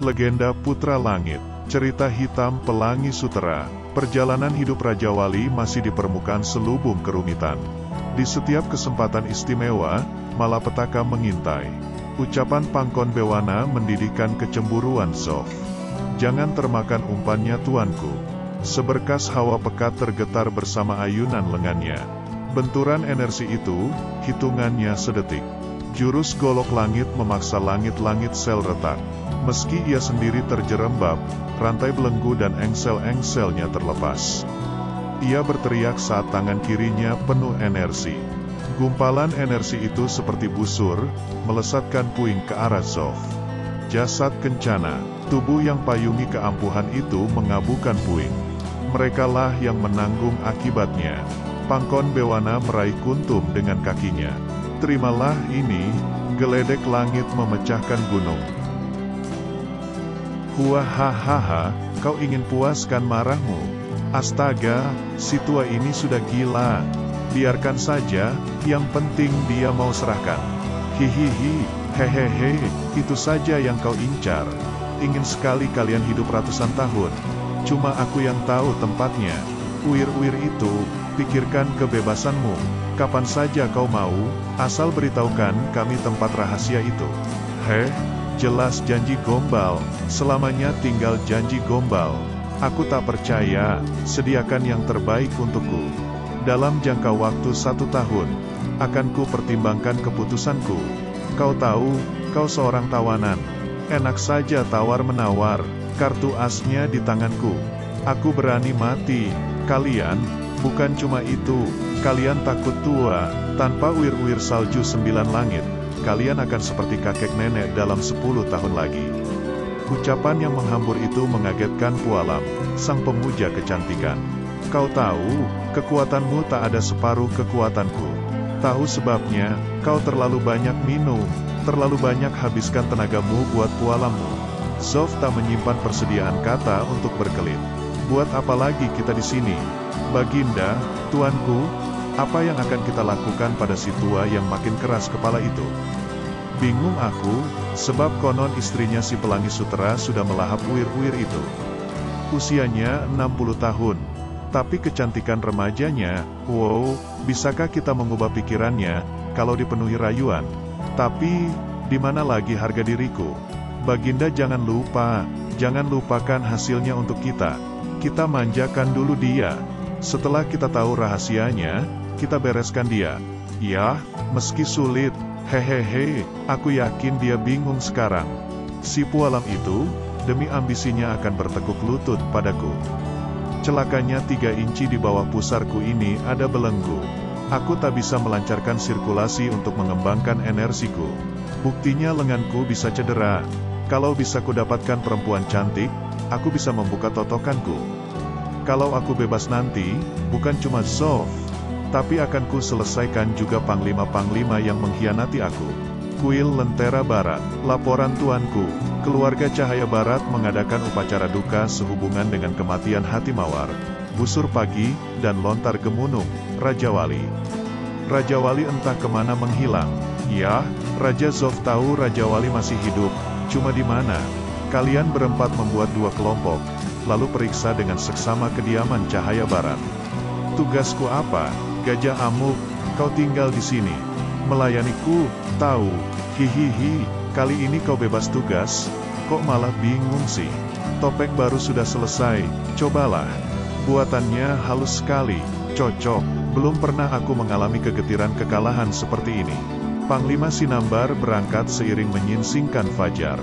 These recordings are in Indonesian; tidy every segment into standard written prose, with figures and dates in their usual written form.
Legenda Putra Langit, cerita hitam Pelangi Sutera. Perjalanan hidup Raja Wali masih di permukaan selubung kerumitan. Di setiap kesempatan istimewa, malapetaka mengintai. Ucapan Pangkon Bewana mendidihkan kecemburuan Zof. Jangan termakan umpannya tuanku. Seberkas hawa pekat tergetar bersama ayunan lengannya. Benturan energi itu, hitungannya sedetik. Jurus golok langit memaksa langit-langit sel retak. Meski ia sendiri terjerembab, rantai belenggu dan engsel-engselnya terlepas. Ia berteriak saat tangan kirinya penuh energi. Gumpalan energi itu seperti busur, melesatkan puing ke arah Zof. Jasad kencana, tubuh yang payungi keampuhan itu mengabukan puing. Merekalah yang menanggung akibatnya. Pangkon Bewana meraih kuntum dengan kakinya. Terimalah ini, geledek langit memecahkan gunung. Huahahaha, kau ingin puaskan marahmu? Astaga, si tua ini sudah gila. Biarkan saja, yang penting dia mau serahkan. Hihihi, hehehe, itu saja yang kau incar. Ingin sekali kalian hidup ratusan tahun. Cuma aku yang tahu tempatnya. Uir-uir itu, pikirkan kebebasanmu. Kapan saja kau mau, asal beritahukan kami tempat rahasia itu. Heh, jelas janji gombal, selamanya tinggal janji gombal. Aku tak percaya, sediakan yang terbaik untukku. Dalam jangka waktu 1 tahun, akan ku pertimbangkan keputusanku. Kau tahu, kau seorang tawanan. Enak saja tawar-menawar, kartu asnya di tanganku. Aku berani mati, kalian, bukan cuma itu, kalian takut tua, tanpa uir-uir salju 9 langit, kalian akan seperti kakek nenek dalam 10 tahun lagi. Ucapan yang menghambur itu mengagetkan Pualam, sang pemuja kecantikan. Kau tahu, kekuatanmu tak ada separuh kekuatanku. Tahu sebabnya, kau terlalu banyak minum, terlalu banyak habiskan tenagamu buat Pualammu. Zof tak menyimpan persediaan kata untuk berkelit. Buat apa lagi kita di sini? Baginda, tuanku, apa yang akan kita lakukan pada si tua yang makin keras kepala itu? Bingung aku, sebab konon istrinya si Pelangi Sutera sudah melahap uir-uir itu. Usianya 60 tahun, tapi kecantikan remajanya, wow, bisakah kita mengubah pikirannya, kalau dipenuhi rayuan? Tapi, di mana lagi harga diriku? Baginda jangan lupa, jangan lupakan hasilnya untuk kita. Kita manjakan dulu dia. Setelah kita tahu rahasianya, kita bereskan dia. Ya, meski sulit, hehehe, aku yakin dia bingung sekarang. Si Pualam itu, demi ambisinya akan bertekuk lutut padaku. Celakanya 3 inci di bawah pusarku ini ada belenggu. Aku tak bisa melancarkan sirkulasi untuk mengembangkan energiku. Buktinya lenganku bisa cedera. Kalau bisa kudapatkan perempuan cantik, aku bisa membuka totokanku. Kalau aku bebas nanti, bukan cuma Zof, tapi akan ku selesaikan juga panglima-panglima yang mengkhianati aku. Kuil Lentera Barat, laporan tuanku, keluarga Cahaya Barat mengadakan upacara duka sehubungan dengan kematian Hatimawar, Busur Pagi, dan Lontar Gemunung, Raja Wali. Raja Wali entah kemana menghilang. Ya, Raja Zof tahu Raja Wali masih hidup, cuma di mana? Kalian berempat membuat 2 kelompok, lalu periksa dengan seksama kediaman Cahaya Barat. Tugasku apa? Gajah Amuk, kau tinggal di sini. Melayaniku, tahu. Hihihi, kali ini kau bebas tugas, kok malah bingung sih? Topeng baru sudah selesai, cobalah. Buatannya halus sekali, cocok. Belum pernah aku mengalami kegetiran kekalahan seperti ini. Panglima Sinambar berangkat seiring menyingsingkan fajar.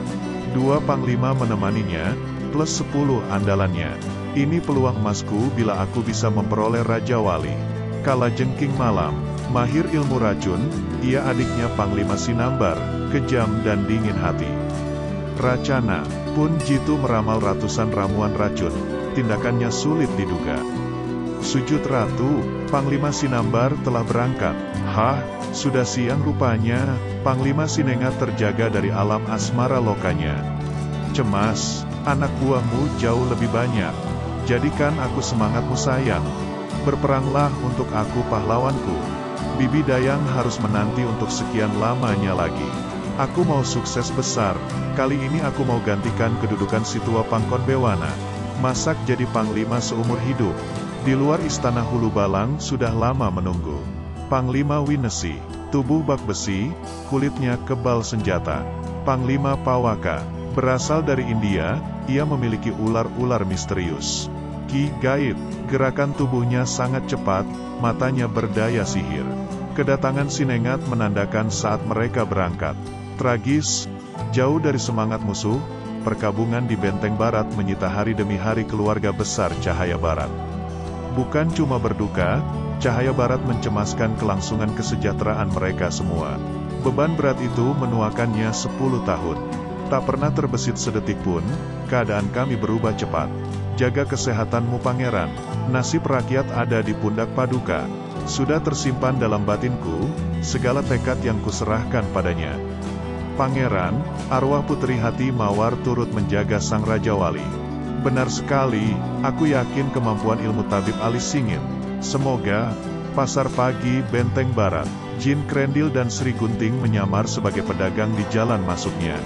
2 panglima menemaninya, plus 10 andalannya. Ini peluang emasku bila aku bisa memperoleh Raja Wali. Kala jengking malam, mahir ilmu racun, ia adiknya Panglima Sinambar, kejam dan dingin hati. Racana pun jitu meramal ratusan ramuan racun, tindakannya sulit diduga. Sujud Ratu, Panglima Sinambar telah berangkat. Hah, sudah siang rupanya, Panglima Sinengat terjaga dari alam asmara lokanya. Cemas, anak buahmu jauh lebih banyak. Jadikan aku semangatmu sayang. Berperanglah untuk aku pahlawanku. Bibi Dayang harus menanti untuk sekian lamanya lagi. Aku mau sukses besar. Kali ini aku mau gantikan kedudukan si tua Pangkon Bewana. Masak jadi panglima seumur hidup. Di luar istana Hulu Balang sudah lama menunggu. Panglima Winesi, tubuh bak besi, kulitnya kebal senjata. Panglima Pawaka, berasal dari India, ia memiliki ular-ular misterius. Ki Gaib, gerakan tubuhnya sangat cepat, matanya berdaya sihir. Kedatangan Sinengat menandakan saat mereka berangkat. Tragis, jauh dari semangat musuh, perkabungan di Benteng Barat menyita hari demi hari keluarga besar Cahaya Barat. Bukan cuma berduka, Cahaya Barat mencemaskan kelangsungan kesejahteraan mereka semua. Beban berat itu menuakannya 10 tahun. Tak pernah terbesit sedetik pun, keadaan kami berubah cepat. Jaga kesehatanmu Pangeran, nasib rakyat ada di pundak Paduka. Sudah tersimpan dalam batinku, segala tekad yang kuserahkan padanya. Pangeran, arwah Putri Hati Mawar turut menjaga Sang Raja Wali. Benar sekali, aku yakin kemampuan ilmu tabib alis singit. Semoga, pasar pagi Benteng Barat, Jin Krendil dan Sri Gunting menyamar sebagai pedagang di jalan masuknya.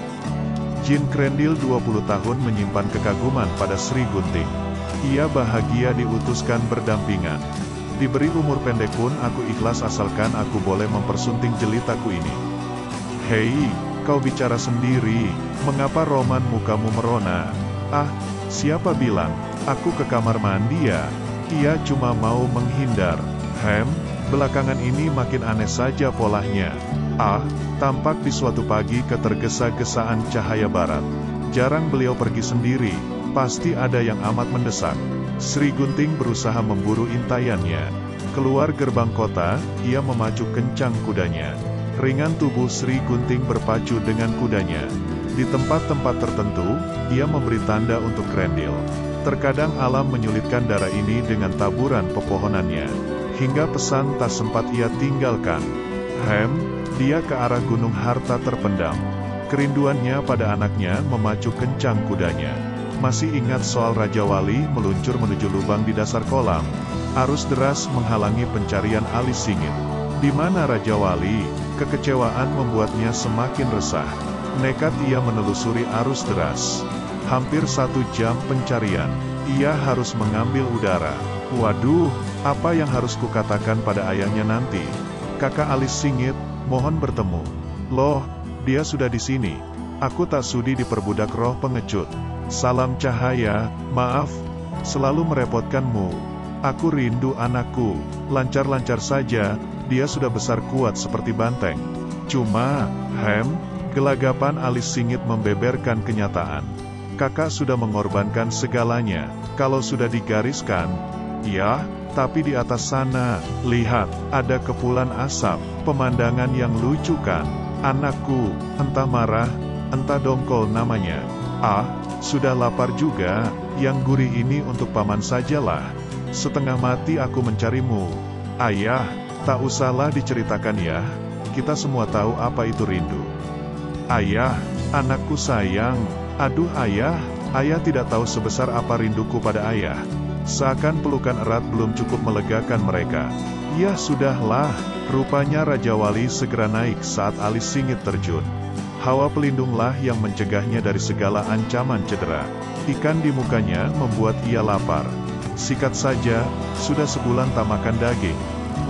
Jin Krendil 20 tahun menyimpan kekaguman pada Sri Gunting. Ia bahagia diutuskan berdampingan. Diberi umur pendek pun aku ikhlas asalkan aku boleh mempersunting jelitaku ini. Hei, kau bicara sendiri, mengapa Roman mukamu merona? Ah, siapa bilang, aku ke kamar mandi ya? Ia cuma mau menghindar. Belakangan ini makin aneh saja polanya. Ah, tampak di suatu pagi ketergesa-gesaan Cahaya Barat. Jarang beliau pergi sendiri, pasti ada yang amat mendesak. Sri Gunting berusaha memburu intayannya. Keluar gerbang kota, ia memacu kencang kudanya. Ringan tubuh Sri Gunting berpacu dengan kudanya. Di tempat-tempat tertentu, ia memberi tanda untuk Krendil. Terkadang alam menyulitkan darah ini dengan taburan pepohonannya. Hingga pesan tak sempat ia tinggalkan. Dia ke arah Gunung Harta Terpendam. Kerinduannya pada anaknya memacu kencang kudanya. Masih ingat soal Raja Wali meluncur menuju lubang di dasar kolam. Arus deras menghalangi pencarian alis singit. Di mana Raja Wali? Kekecewaan membuatnya semakin resah. Nekat ia menelusuri arus deras. Hampir 1 jam pencarian. Ia harus mengambil udara. Waduh, apa yang harus kukatakan pada ayahnya nanti? Kakak alis singit, mohon bertemu. Loh, dia sudah di sini. Aku tak sudi diperbudak roh pengecut. Salam Cahaya, maaf, selalu merepotkanmu. Aku rindu anakku. Lancar-lancar saja, dia sudah besar kuat seperti banteng. Cuma, gelagapan alis singit membeberkan kenyataan. Kakak sudah mengorbankan segalanya. Kalau sudah digariskan, ya, tapi di atas sana, lihat, ada kepulan asap, pemandangan yang lucu kan? Anakku, entah marah, entah dongkol namanya. Ah, sudah lapar juga, yang gurih ini untuk paman sajalah. Setengah mati aku mencarimu. Ayah, tak usahlah diceritakan ya, kita semua tahu apa itu rindu. Ayah, anakku sayang, aduh ayah tidak tahu sebesar apa rinduku pada ayah. Seakan pelukan erat belum cukup melegakan mereka. Ya sudahlah, rupanya Raja Wali segera naik saat alis singit terjun. Hawa pelindunglah yang mencegahnya dari segala ancaman cedera. Ikan di mukanya membuat ia lapar. Sikat saja, sudah sebulan tak makan daging.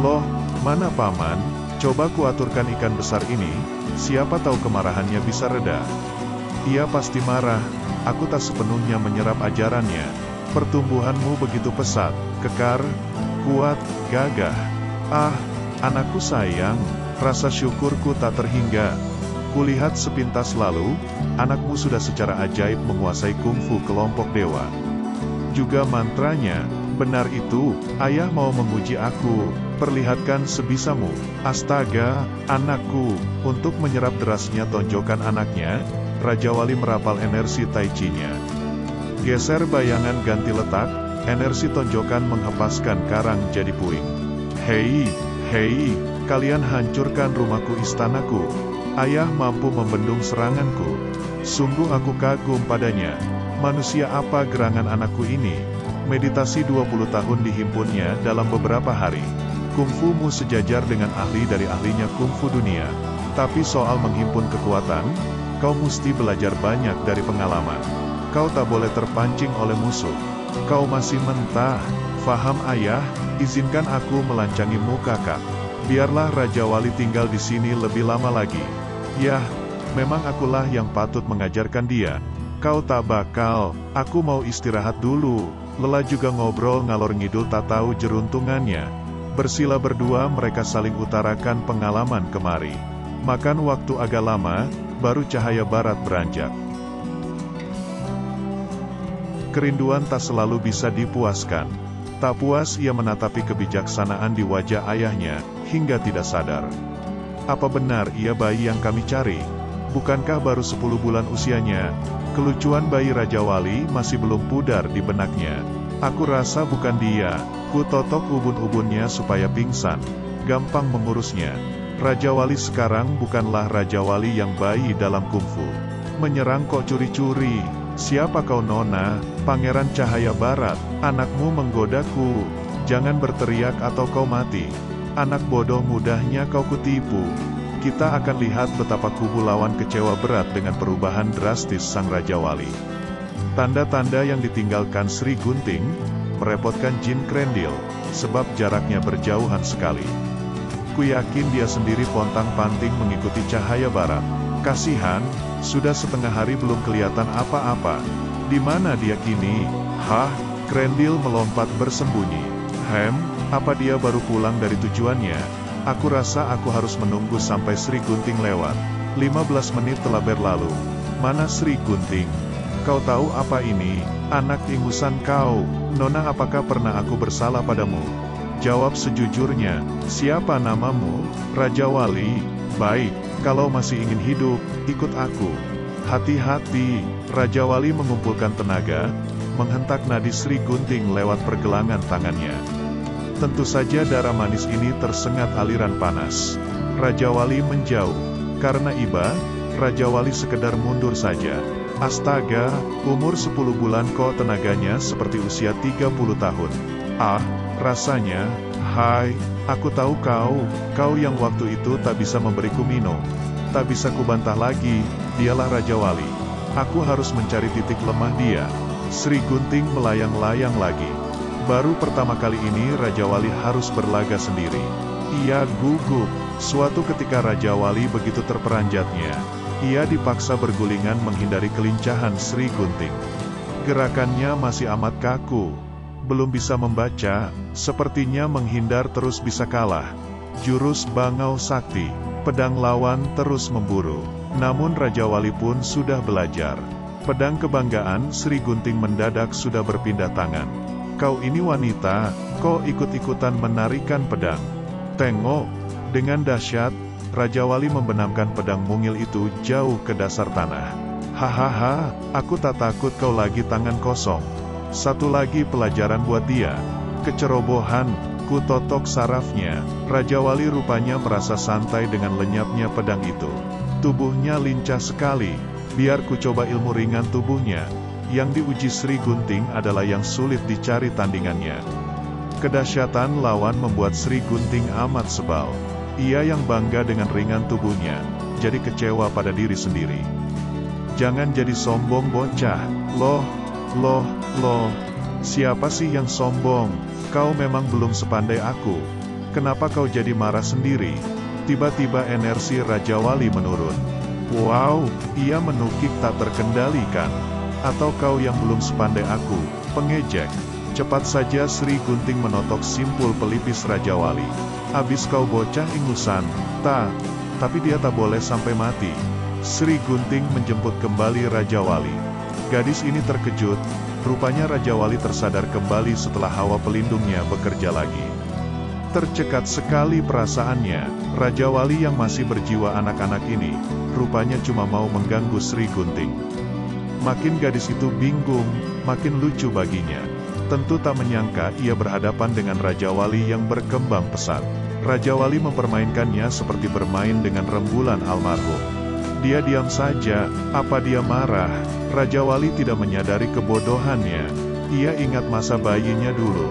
Loh, mana paman? Coba kuaturkan ikan besar ini, siapa tahu kemarahannya bisa reda. Ia pasti marah, aku tak sepenuhnya menyerap ajarannya. Pertumbuhanmu begitu pesat, kekar, kuat, gagah. Ah, anakku sayang, rasa syukurku tak terhingga. Kulihat sepintas lalu, anakmu sudah secara ajaib menguasai kungfu kelompok dewa. Juga mantranya, benar itu, ayah mau menguji aku, perlihatkan sebisamu. Astaga, anakku, untuk menyerap derasnya tonjokan anaknya, Raja Wali merapal energi tai chi-nya. Geser bayangan ganti letak, energi tonjokan menghempaskan karang jadi puing. Hei, kalian hancurkan rumahku istanaku. Ayah mampu membendung seranganku. Sungguh aku kagum padanya. Manusia apa gerangan anakku ini? Meditasi 20 tahun dihimpunnya dalam beberapa hari. Kungfumu sejajar dengan ahli dari ahlinya kungfu dunia. Tapi soal menghimpun kekuatan, kau mesti belajar banyak dari pengalaman. Kau tak boleh terpancing oleh musuh. Kau masih mentah. Faham ayah, izinkan aku melancangimu kakak. Biarlah Raja Wali tinggal di sini lebih lama lagi. Yah, memang akulah yang patut mengajarkan dia. Kau tak bakal, aku mau istirahat dulu. Lelah juga ngobrol ngalor ngidul tak tahu jeruntungannya. Bersila berdua mereka saling utarakan pengalaman kemari. Makan waktu agak lama, baru cahaya barat beranjak. Kerinduan tak selalu bisa dipuaskan. Tak puas ia menatapi kebijaksanaan di wajah ayahnya, hingga tidak sadar. Apa benar ia bayi yang kami cari? Bukankah baru 10 bulan usianya? Kelucuan bayi Raja Wali masih belum pudar di benaknya. Aku rasa bukan dia. Ku totok ubun-ubunnya supaya pingsan. Gampang mengurusnya. Raja Wali sekarang bukanlah Raja Wali yang bayi dalam kungfu. Menyerang kok curi-curi. Siapa kau Nona? Pangeran Cahaya Barat. Anakmu menggodaku. Jangan berteriak atau kau mati. Anak bodoh mudahnya kau kutipu. Kita akan lihat betapa kubu lawan kecewa berat dengan perubahan drastis sang Raja Wali. Tanda-tanda yang ditinggalkan Sri Gunting, merepotkan Jin Krendil, sebab jaraknya berjauhan sekali. Ku yakin dia sendiri pontang-panting mengikuti Cahaya Barat. Kasihan, sudah setengah hari belum kelihatan apa-apa. Di mana dia kini? Hah? Krendil melompat bersembunyi. Apa dia baru pulang dari tujuannya? Aku rasa aku harus menunggu sampai Sri Gunting lewat. 15 menit telah berlalu. Mana Sri Gunting? Kau tahu apa ini? Anak ingusan kau. Nona, apakah pernah aku bersalah padamu? Jawab sejujurnya. Siapa namamu? Raja Wali. Baik, kalau masih ingin hidup, ikut aku. Hati-hati. Raja Wali mengumpulkan tenaga, menghentak nadi Sri Gunting lewat pergelangan tangannya. Tentu saja darah manis ini tersengat aliran panas. Raja Wali menjauh. Karena iba, Raja Wali sekedar mundur saja. Astaga, umur 10 bulan kok tenaganya seperti usia 30 tahun. Ah, rasanya, hai, aku tahu kau yang waktu itu tak bisa memberiku minum. Tak bisa kubantah lagi, dialah Raja Wali. Aku harus mencari titik lemah dia. Sri Gunting melayang-layang lagi. Baru pertama kali ini Raja Wali harus berlaga sendiri. Ia gugup. Suatu ketika Raja Wali begitu terperanjatnya. Ia dipaksa bergulingan menghindari kelincahan Sri Gunting. Gerakannya masih amat kaku. Belum bisa membaca, sepertinya menghindar terus bisa kalah. Jurus Bangau Sakti, pedang lawan terus memburu. Namun Raja Wali pun sudah belajar. Pedang kebanggaan Sri Gunting mendadak sudah berpindah tangan. Kau ini wanita, kok ikut-ikutan menarikan pedang? Tengok, dengan dahsyat, Raja Wali membenamkan pedang mungil itu jauh ke dasar tanah. Hahaha, aku tak takut kau lagi tangan kosong. Satu lagi pelajaran buat dia. Kecerobohan, ku totok sarafnya. Raja Wali rupanya merasa santai dengan lenyapnya pedang itu. Tubuhnya lincah sekali, biar ku coba ilmu ringan tubuhnya. Yang diuji Sri Gunting adalah yang sulit dicari tandingannya. Kedahsyatan lawan membuat Sri Gunting amat sebal. Ia yang bangga dengan ringan tubuhnya, jadi kecewa pada diri sendiri. Jangan jadi sombong bocah. Loh. Siapa sih yang sombong? Kau memang belum sepandai aku. Kenapa kau jadi marah sendiri? Tiba-tiba energi Raja Wali menurun. Wow, ia menukik tak terkendalikan. Atau kau yang belum sepandai aku, pengejek. Cepat saja Sri Gunting menotok simpul pelipis Raja Wali. Abis kau bocah ingusan. Tapi dia tak boleh sampai mati. Sri Gunting menjemput kembali Raja Wali. Gadis ini terkejut, rupanya Raja Wali tersadar kembali setelah hawa pelindungnya bekerja lagi. Tercekat sekali perasaannya, Raja Wali yang masih berjiwa anak-anak ini, rupanya cuma mau mengganggu Sri Gunting. Makin gadis itu bingung, makin lucu baginya. Tentu tak menyangka ia berhadapan dengan Raja Wali yang berkembang pesat. Raja Wali mempermainkannya seperti bermain dengan rembulan almarhum. Dia diam saja, apa dia marah? Raja Wali tidak menyadari kebodohannya. Ia ingat masa bayinya dulu.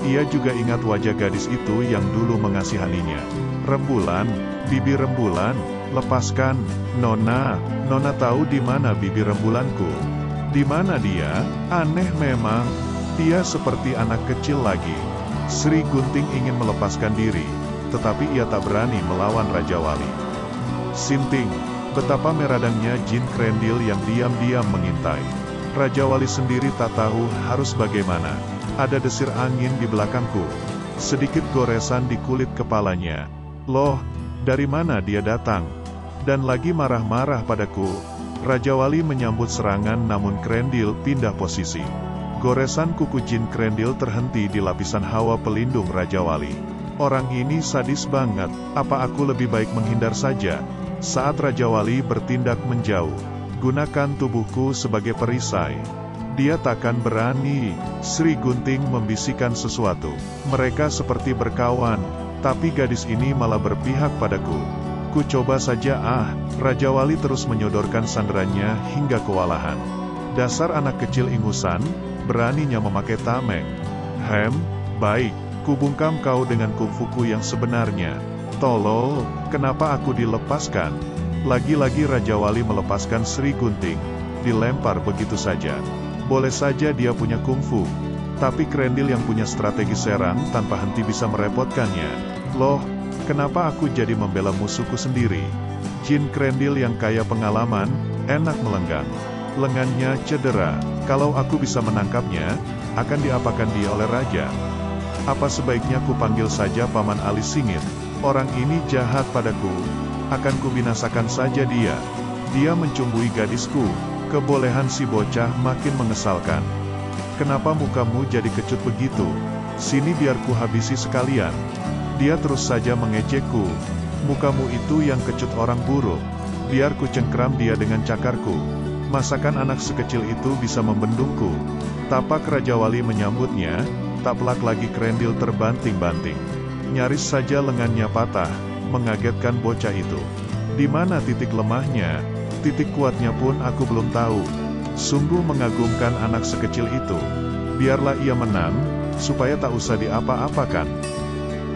Ia juga ingat wajah gadis itu yang dulu mengasihaninya. Rembulan, bibir rembulan, Lepaskan, Nona. Nona tahu di mana bibi rembulanku. Di mana dia? Aneh memang. Dia seperti anak kecil lagi. Sri Gunting ingin melepaskan diri, tetapi ia tak berani melawan Raja Wali. Sinting, betapa meradangnya jin Krendil yang diam-diam mengintai. Raja Wali sendiri tak tahu harus bagaimana. Ada desir angin di belakangku. Sedikit goresan di kulit kepalanya. Loh, dari mana dia datang? Dan lagi marah-marah padaku. Raja Wali menyambut serangan namun Krendil pindah posisi. Goresan kuku jin Krendil terhenti di lapisan hawa pelindung Raja Wali. Orang ini sadis banget, apa aku lebih baik menghindar saja? Saat Raja Wali bertindak menjauh, gunakan tubuhku sebagai perisai. Dia takkan berani. Sri Gunting membisikkan sesuatu. Mereka seperti berkawan, tapi gadis ini malah berpihak padaku. Ku coba saja Raja Wali terus menyodorkan sandarannya hingga kewalahan. Dasar anak kecil ingusan, beraninya memakai tameng. Baik, ku bungkam kau dengan kungfuku yang sebenarnya. Tolol, kenapa aku dilepaskan? Lagi-lagi Raja Wali melepaskan Sri Gunting. Dilempar begitu saja. Boleh saja dia punya kungfu, tapi Krendil yang punya strategi serang tanpa henti bisa merepotkannya. Loh, kenapa aku jadi membela musuhku sendiri? Jin Krendil yang kaya pengalaman, enak melenggang. Lengannya cedera. Kalau aku bisa menangkapnya, akan diapakan dia oleh raja? Apa sebaiknya ku panggil saja Paman Alis Singit? Orang ini jahat padaku. Akan ku binasakan saja dia. Dia mencumbui gadisku. Kebolehan si bocah makin mengesalkan. Kenapa mukamu jadi kecut begitu? Sini biar ku habisi sekalian. Dia terus saja mengejekku. Mukamu itu yang kecut orang buruk. Biar ku cengkram dia dengan cakarku. Masakan anak sekecil itu bisa membendungku. Tapak Raja Wali menyambutnya, tak pelak lagi Krendil terbanting-banting. Nyaris saja lengannya patah, mengagetkan bocah itu. Di mana titik lemahnya? Titik kuatnya pun aku belum tahu. Sungguh mengagumkan anak sekecil itu. Biarlah ia menang, supaya tak usah diapa-apakan.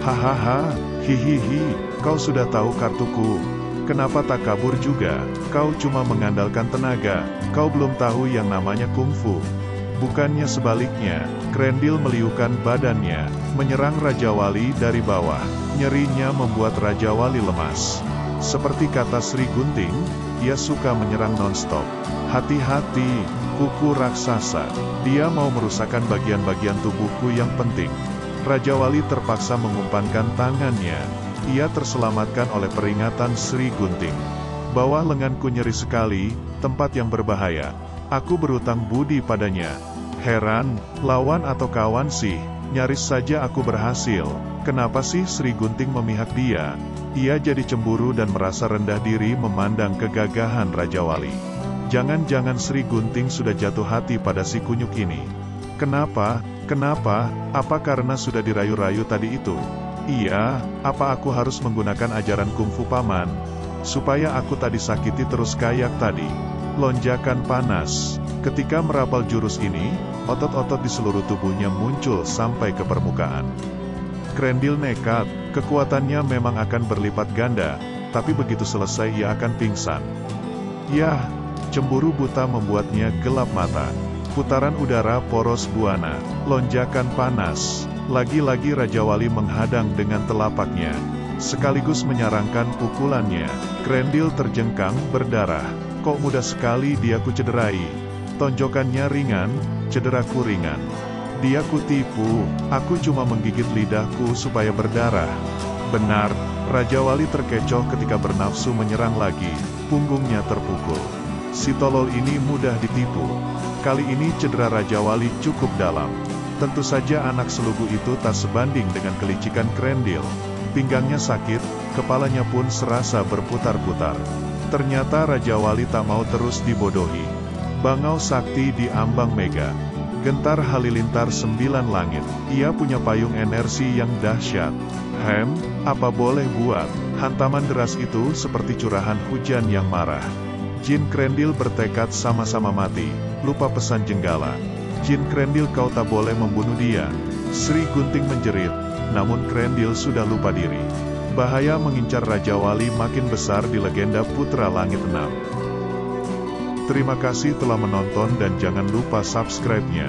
Hahaha, hihihi, kau sudah tahu kartuku. Kenapa tak kabur juga? Kau cuma mengandalkan tenaga, kau belum tahu yang namanya kungfu. Bukannya sebaliknya, Krendil meliukan badannya, menyerang Raja Wali dari bawah. Nyerinya membuat Raja Wali lemas. Seperti kata Sri Gunting, ia suka menyerang non-stop. Hati-hati, kuku raksasa. Dia mau merusakkan bagian-bagian tubuhku yang penting. Raja Wali terpaksa mengumpankan tangannya. Ia terselamatkan oleh peringatan Sri Gunting. Bawah lenganku nyeri sekali, tempat yang berbahaya. Aku berutang budi padanya. Heran, lawan atau kawan sih, nyaris saja aku berhasil. Kenapa sih Sri Gunting memihak dia? Ia jadi cemburu dan merasa rendah diri memandang kegagahan Raja Wali. Jangan-jangan Sri Gunting sudah jatuh hati pada si kunyuk ini. Kenapa? Kenapa? Apa karena sudah dirayu-rayu tadi itu? Iya, apa aku harus menggunakan ajaran kungfu paman? Supaya aku tak disakiti terus kayak tadi. Lonjakan panas. Ketika merapal jurus ini, otot-otot di seluruh tubuhnya muncul sampai ke permukaan. Krendil nekat, kekuatannya memang akan berlipat ganda, tapi begitu selesai ia akan pingsan. Yah, cemburu buta membuatnya gelap mata. Putaran udara poros buana, lonjakan panas. Lagi-lagi Raja Wali menghadang dengan telapaknya, sekaligus menyarangkan pukulannya. Krendil terjengkang, berdarah. Kok mudah sekali dia ku cederai. Tonjokannya ringan, cederaku ringan. Dia kutipu, aku cuma menggigit lidahku supaya berdarah. Benar, Raja Wali terkecoh ketika bernafsu menyerang lagi, punggungnya terpukul. Si tolol ini mudah ditipu. Kali ini cedera Raja Wali cukup dalam. Tentu saja anak selugu itu tak sebanding dengan kelicikan Krendil. Pinggangnya sakit, kepalanya pun serasa berputar-putar. Ternyata Raja Wali tak mau terus dibodohi. Bangau sakti di ambang mega. Gentar halilintar 9 langit. Ia punya payung energi yang dahsyat. Apa boleh buat? Hantaman deras itu seperti curahan hujan yang marah. Jin Krendil bertekad sama-sama mati, lupa pesan Jenggala. Jin Krendil, kau tak boleh membunuh dia. Sri Gunting menjerit, namun Krendil sudah lupa diri. Bahaya mengincar Raja Wali makin besar di legenda Putra Langit 6. Terima kasih telah menonton dan jangan lupa subscribe-nya.